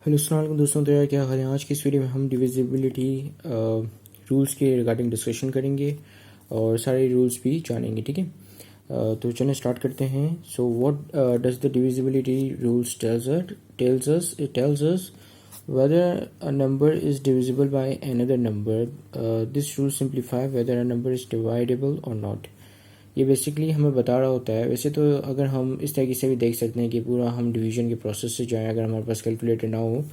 Hello अस्सलाम वालेकुम दोस्तों। तो यार क्या हाल है। आज की इस वीडियो में हम डिविजिबिलिटी रूल्स के रिगार्डिंग डिस्कशन करेंगे और सारे रूल्स भी जानेंगे, ठीक है। तो चलें स्टार्ट करते हैं। So what does the divisibility rules tells us whether a number is divisible by another number. This rule simplify whether a number is dividable or not. ये बेसिकली हमें बता रहा होता है। वैसे तो अगर हम इस तरीके से भी देख सकते हैं कि पूरा हम डिवीजन के प्रोसेस से जाएं, अगर हमारे पास कैलकुलेटर ना हो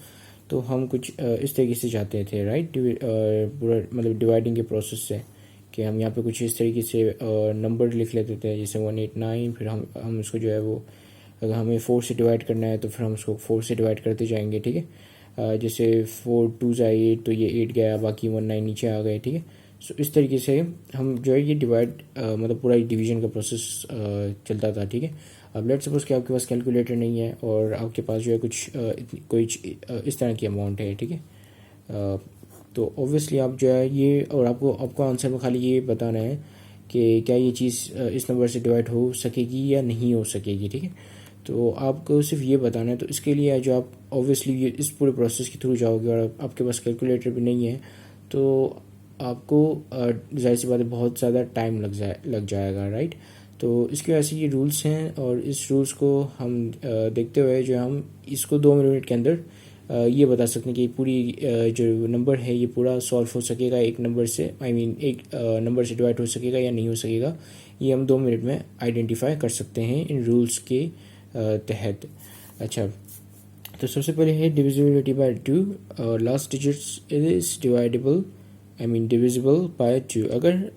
तो हम कुछ इस तरीके से जाते थे, राइट। पूरा मतलब डिवाइडिंग के प्रोसेस से कि हम यहाँ पे कुछ इस तरीके से नंबर लिख लेते थे, जैसे 189। फिर हम उसको जो है वो, अगर हमें 4 से डिवाइड करना है तो फिर हम उसको 4 से डिवाइड करते जाएंगे, ठीक है। जैसे 4 2 8 तो ये 8 गया, बाकी 19 नीचे आ गए, ठीक है। सो इस तरीके से हम जो है ये डिवाइड मतलब पूरा डिवीजन का प्रोसेस चलता था, ठीक है। अब लेट्स सपोज कि आपके पास कैलकुलेटर नहीं है और आपके पास जो है कोई इस तरह की अमाउंट है, ठीक है। तो ऑब्वियसली आप जो है ये, और आपको आंसर में खाली ये बताना है कि क्या ये चीज़ इस नंबर से डिवाइड हो सकेगी या नहीं हो सकेगी, ठीक है। तो आपको सिर्फ ये बताना है। तो इसके लिए जो आप ऑब्वियसली ये इस पूरे प्रोसेस के थ्रू जाओगे और आपके पास कैलकुलेटर भी नहीं है तो आपको जाहिर सी बात है बहुत ज़्यादा टाइम लग जाएगा, राइट। तो इसकी वजह से ये रूल्स हैं और इस रूल्स को हम देखते हुए जो हम इसको 2 मिनट के अंदर ये बता सकते हैं कि पूरी जो नंबर है ये पूरा सॉल्व हो सकेगा एक नंबर से, एक नंबर से डिवाइड हो सकेगा या नहीं हो सकेगा। ये हम 2 मिनट में आइडेंटिफाई कर सकते हैं इन रूल्स के तहत। अच्छा, तो सबसे पहले है divisibility bye 2। Last digits is divisible bye 2। अगर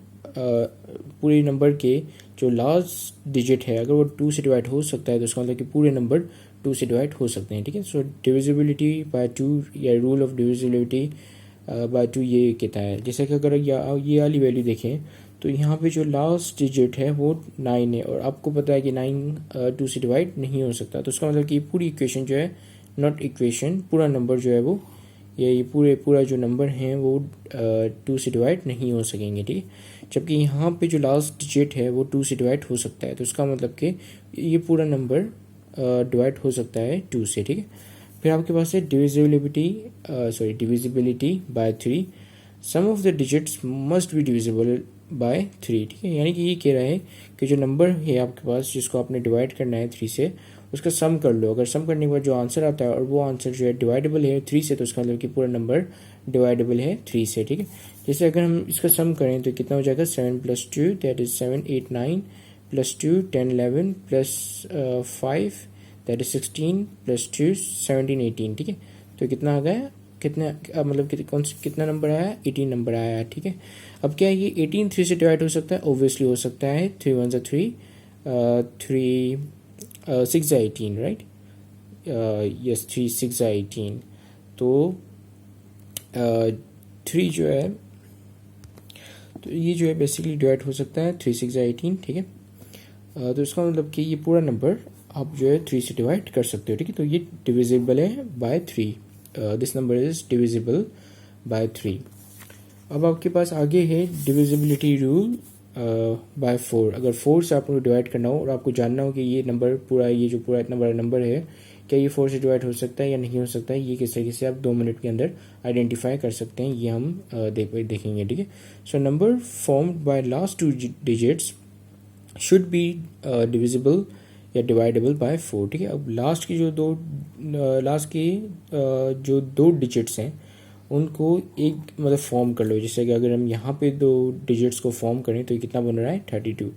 पूरे नंबर के जो लास्ट डिजिट है अगर वो 2 से डिवाइड हो सकता है तो उसका मतलब कि पूरे नंबर 2 से डिवाइड हो सकते हैं, ठीक है। सो डिविजिबिलिटी बाय 2 या रूल ऑफ डिविजिबिलिटी बाय 2 ये कहता है, जैसे कि अगर ये वाली वैल्यू देखें तो यहाँ पे जो लास्ट डिजिट है वो 9 है और आपको पता है कि 9 2 से डिवाइड नहीं हो सकता। तो उसका मतलब कि पूरी इक्वेशन जो है, नॉट इक्वेशन, पूरा नंबर जो है वो, ये पूरा जो नंबर हैं वो 2 से डिवाइड नहीं हो सकेंगे, ठीक है। जबकि यहाँ पे जो लास्ट डिजिट है वो 2 से डिवाइड हो सकता है। तो उसका मतलब कि ये पूरा नंबर डिवाइड हो सकता है 2 से, ठीक है। फिर आपके पास है divisibility by 3। Sum of the digits must be divisible by 3, ठीक है। यानी कि ये कह रहा है कि जो नंबर है आपके पास जिसको आपने डिवाइड करना है 3 से, उसका सम कर लो। अगर सम करने के बाद जो आंसर आता है और वो आंसर जो है डिवाइडेबल है 3 से, तो उसका मतलब कि पूरा नंबर डिवाइडेबल है 3 से, ठीक है। जैसे अगर हम इसका सम करें तो कितना हो जाएगा, 7 + 2 दैट इज 7 8 9 + 2 10 11 + 5 दैट इज 16 + 2 17 18, ठीक है। तो कितना आ गया, मतलब कितना नंबर आया, 18 नंबर आया, ठीक है। अब क्या है ये 18 3 से डिवाइड हो सकता है, ऑब्वियसली हो सकता है। 3 1 3 3 6 18, राइट। यस 3 6 18। तो 3 जो है, तो ये जो है बेसिकली डिवाइड हो सकता है 3 6 18, ठीक है। तो इसका मतलब कि ये पूरा नंबर आप जो है 3 से डिवाइड कर सकते हो, ठीक है। तो ये डिविजिबल है by 3। This number is divisible by 3। अब आपके पास आगे है डिविजिबिलिटी रूल बाय 4। अगर 4 से आपको डिवाइड करना हो और आपको जानना हो कि ये नंबर पूरा, ये जो पूरा इतना बड़ा नंबर है, क्या ये 4 से डिवाइड हो सकता है या नहीं हो सकता है, ये किस तरीके से आप 2 मिनट के अंदर आइडेंटिफाई कर सकते हैं, ये हम देखेंगे, ठीक है। So number formed by last 2 digits should be divisible या डिवाइडेबल बाय 4, ठीक है। अब लास्ट की जो दो डिजिट्स हैं उनको एक मतलब फॉर्म कर लो। जैसे कि अगर हम यहाँ पे 2 डिजिट्स को फॉर्म करें तो ये कितना बन रहा है, 32।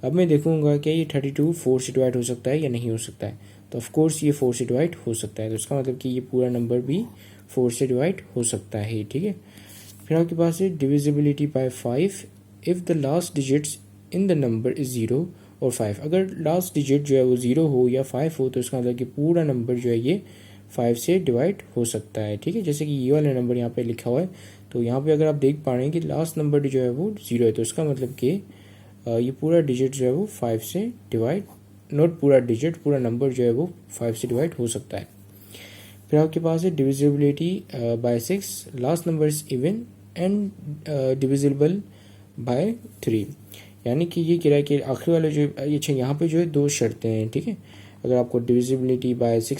अब मैं देखूंगा क्या ये 32 4 से डिवाइड हो सकता है या नहीं हो सकता है। तो ऑफ कोर्स ये 4 से डिवाइड हो सकता है। तो इसका मतलब कि ये पूरा नंबर भी 4 से डिवाइड हो सकता है, ठीक है। फिर आपके पास है divisibility bye 5 if the last digits in the number is 0 और 5। अगर लास्ट डिजिट जो है वो 0 हो या 5 हो तो इसका मतलब कि पूरा नंबर जो है ये 5 से डिवाइड हो सकता है, ठीक है। जैसे कि ये वाला नंबर यहाँ पे लिखा हुआ है, तो यहाँ पे अगर आप देख पा रहे हैं कि लास्ट नंबर जो है वो 0 है, तो इसका मतलब कि ये पूरा डिजिट जो है वो 5 से डिवाइड, नॉट पूरा डिजिट, पूरा नंबर जो है वो 5 से डिवाइड हो सकता है। फिर आपके पास है divisibility bye 6। Last number is even and divisible by 3। यानी कि ये कह रहा है कि आखिरी वाले जो, अच्छा यहाँ पे जो है 2 शर्तें हैं, ठीक है। अगर आपको डिविजिबिलिटी बाय 6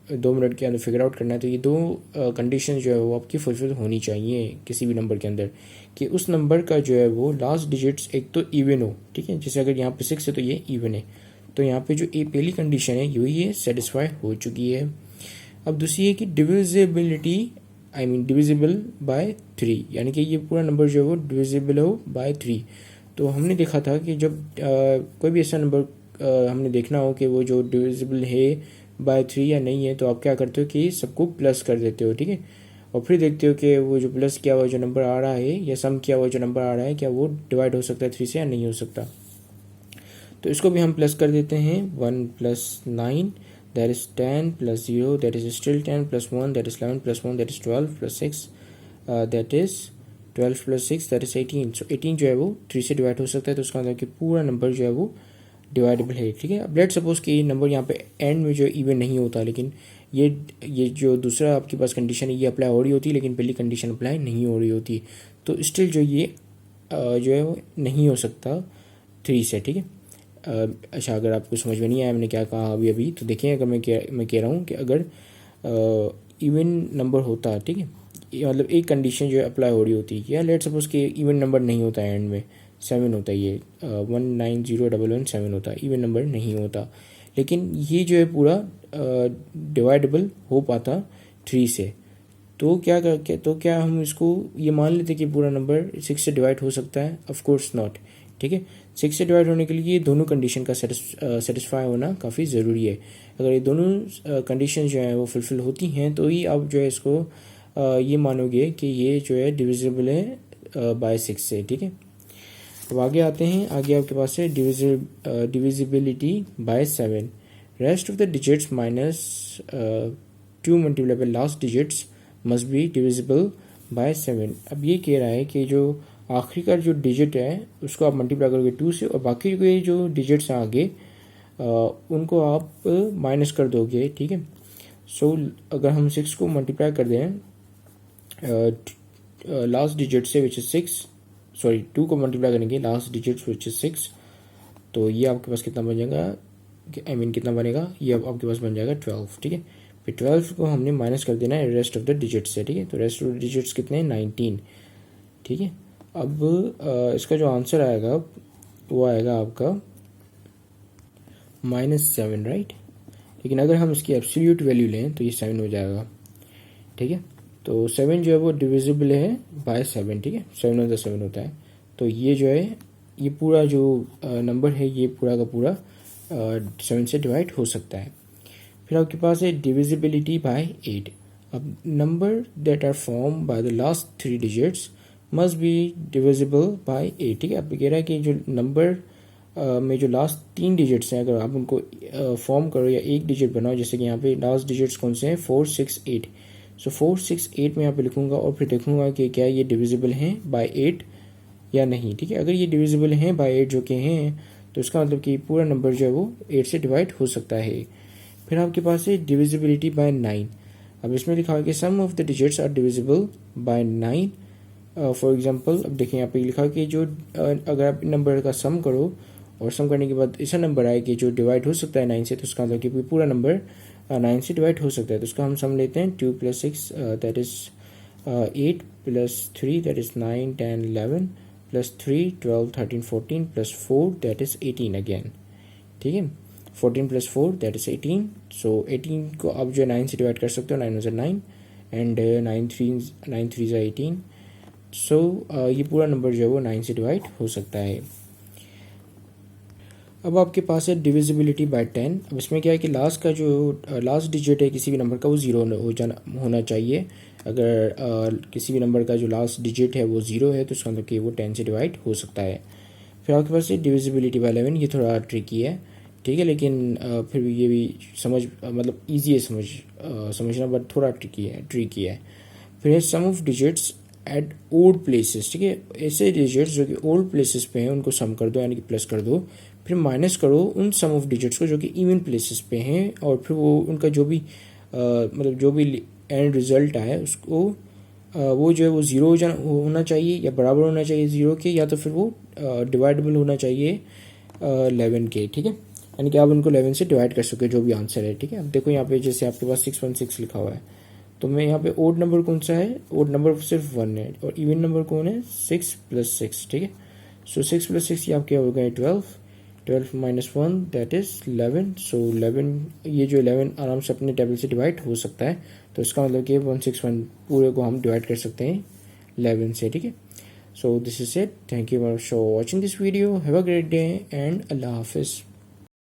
2 मिनट के अंदर फिगर आउट करना है, तो ये दो कंडीशन जो है वो आपकी फुलफिल होनी चाहिए किसी भी नंबर के अंदर, कि उस नंबर का जो है वो लास्ट डिजिट्स एक तो इवन हो, ठीक है। जैसे अगर यहाँ पे 6 है तो ये इवन है, तो यहाँ पे जो पहली कंडीशन है ये सेटिस्फाई हो चुकी है। अब दूसरी है कि डिविजिबिलिटी, डिविजिबल बाय 3, यानी कि ये पूरा नंबर जो है वो डिविजिबल हो बाय 3। तो हमने देखा था कि जब कोई भी ऐसा नंबर हमने देखना हो कि वो जो डिविजिबल है बाय 3 या नहीं है, तो आप क्या करते हो कि सबको प्लस कर देते हो, ठीक है। और फिर देखते हो कि वो जो प्लस किया हुआ जो नंबर आ रहा है या सम किया हुआ जो नंबर आ रहा है, क्या वो डिवाइड हो सकता है 3 से या नहीं हो सकता। तो इसको भी हम प्लस कर देते हैं। 1 + 9 that is 10 + 0 that is still 10 + 1 that is 11 + 1 that is 12 + 6 that is 12 + 6 that is 18। सो 18 जो है वो 3 से डिवाइड हो सकता है, तो उसका मतलब कि पूरा नंबर जो है वो डिवाइडेबल है, ठीक है। अब लेट सपोज कि ये नंबर यहाँ पे एंड में जो इवन नहीं होता, लेकिन ये जो दूसरा आपके पास कंडीशन है ये अप्लाई हो रही होती है, लेकिन पहली कंडीशन अप्लाई नहीं हो रही होती, तो स्टिल जो ये जो है वो नहीं हो सकता 3 से, ठीक है। अच्छा, अगर आपको समझ में नहीं आया मैंने क्या कहा अभी, तो देखिए, अगर मैं कह रहा हूँ कि अगर इवन नंबर होता, ठीक है, मतलब एक कंडीशन जो है अप्लाई हो रही होती, या लेट सपोज कि इवन नंबर नहीं होता है, एंड में 7 होता है, ये 190117 होता है, इवन नंबर नहीं होता, लेकिन ये जो है पूरा डिवाइडेबल हो पाता 3 से, तो क्या हम इसको ये मान लेते कि पूरा नंबर 6 से डिवाइड हो सकता है? ऑफ कोर्स नॉट, ठीक है। 6 से डिवाइड होने के लिए ये दोनों कंडीशन का सेटिस्फाई होना काफ़ी ज़रूरी है। अगर ये दोनों कंडीशन जो है वो फुलफिल होती हैं, तो ही आप जो है इसको ये मानोगे कि ये जो है डिविजिबल है बाय 6 से, ठीक है। अब आगे आते हैं, आगे आपके पास है divisibility bye 7। Rest of the digits minus 2 multiply by last digits must be divisible bye 7। अब ये कह रहा है कि जो आखिरी का जो डिजिट है उसको आप मल्टीप्लाई करोगे 2 से, और बाकी के जो डिजिट्स हैं आगे उनको आप माइनस कर दोगे, ठीक है। सो अगर हम 6 को मल्टीप्लाई कर दें लास्ट डिजिट से विच इज 6, सॉरी 2 को मल्टीप्लाई करेंगे लास्ट डिजिट विच इज 6, तो ये आपके पास कितना बन जाएगा, कितना बनेगा, ये आपके पास बन जाएगा 12, ठीक है। फिर 12 को हमने माइनस कर देना है रेस्ट ऑफ द डिजिट से, ठीक है। तो रेस्ट ऑफ द डिजिट्स कितने हैं? 19, ठीक है। अब इसका जो आंसर आएगा वो आएगा आपका -7, राइट। लेकिन अगर हम इसकी एब्सोल्यूट वैल्यू लें तो ये 7 हो जाएगा, ठीक है। तो 7 जो है वो डिविजिबल है बाय 7, ठीक है, 7 × 7 होता है। तो ये जो है ये पूरा जो नंबर है ये पूरा का पूरा 7 से डिवाइड हो सकता है। फिर आपके पास है डिविजिबिलिटी बाय 8। अब number that are form by the last 3 digits must be divisible by 8, ठीक है। अब कह रहा है कि जो नंबर में जो लास्ट 3 डिजिट्स हैं अगर आप उनको फॉर्म करो या एक डिजिट बनाओ, जैसे कि यहाँ पे लास्ट डिजिट्स कौन से हैं? 4, 6, 8। सो 4, 6, 8 में यहाँ पे लिखूंगा और फिर देखूंगा कि क्या ये डिविजिबल हैं बाय 8 या नहीं, ठीक है। अगर ये डिविजिबल हैं बाय 8 जो कि हैं, तो इसका मतलब कि पूरा नंबर जो है वो 8 से डिवाइड हो सकता है। फिर आपके पास है डिविजिबिलिटी बाय 9। अब इसमें लिखा है कि sum of the digits are divisible by 9। For example, अब देखिए यहाँ पे लिखा कि जो अगर आप नंबर का सम करो और सम करने के बाद ऐसा नंबर आए कि जो डिवाइड हो सकता है 9 से, तो उसका मतलब कि पूरा नंबर 9 से डिवाइड हो सकता है। तो उसका हम सम लेते हैं 2 + 6 that is 8 + 3 that is 9, 10, 11 + 3 12, 13, 14 + 4 that is 18 again, ठीक है। 14 + 4 दैट इज 18। सो 18 को आप जो 9 से डिवाइड कर सकते हो, 9 × 9 एंड 9 3 × 18। सो ये पूरा नंबर जो है वो 9 से डिवाइड हो सकता है। अब आपके पास है डिविजिबिलिटी बाय 10। अब इसमें क्या है कि लास्ट का जो लास्ट डिजिट है किसी भी नंबर का वो 0 होना चाहिए। अगर किसी भी नंबर का जो लास्ट डिजिट है वो 0 है, तो उसका मतलब कि वो 10 से डिवाइड हो सकता है। फिर आपके पास है डिविजिबिलिटी बाय 11। ये थोड़ा ट्रिकी है, ठीक है, लेकिन फिर भी ये भी मतलब ईजी है समझना, बट थोड़ा ट्रिकी है। फिर है sum of digits at odd places, ठीक है। ऐसे डिजिट्स जो कि ओल्ड प्लेसेस पे हैं उनको सम कर दो, यानी कि प्लस कर दो, फिर माइनस करो उन सम ऑफ डिजिट्स को जो कि इवन प्लेसेस पे हैं, और फिर वो उनका जो भी मतलब जो भी एंड रिजल्ट आए उसको वो जो है वो 0 होना चाहिए या बराबर होना चाहिए 0 के, या तो फिर वो डिवाइडेबल होना चाहिए 11 के, ठीक है। यानी कि आप उनको 11 से डिवाइड कर सकोगे जो भी आंसर है, ठीक है। अब देखो यहाँ पे जैसे आपके पास 616 लिखा हुआ है, तो मैं यहाँ पे ओड नंबर कौन सा है, ओड नंबर सिर्फ 1 है और इवन नंबर कौन है 6 + 6, ठीक है। सो 6 + 6 ये आपके हो गए 12, 12 - 1 दैट इज 11। सो 11, ये जो 11 आराम से अपने टेबल से डिवाइड हो सकता है, तो इसका मतलब कि 161 पूरे को हम डिवाइड कर सकते हैं 11 से, ठीक है। So this is it, thank you for watching this video, have a great day and अल्लाह हाफिज़।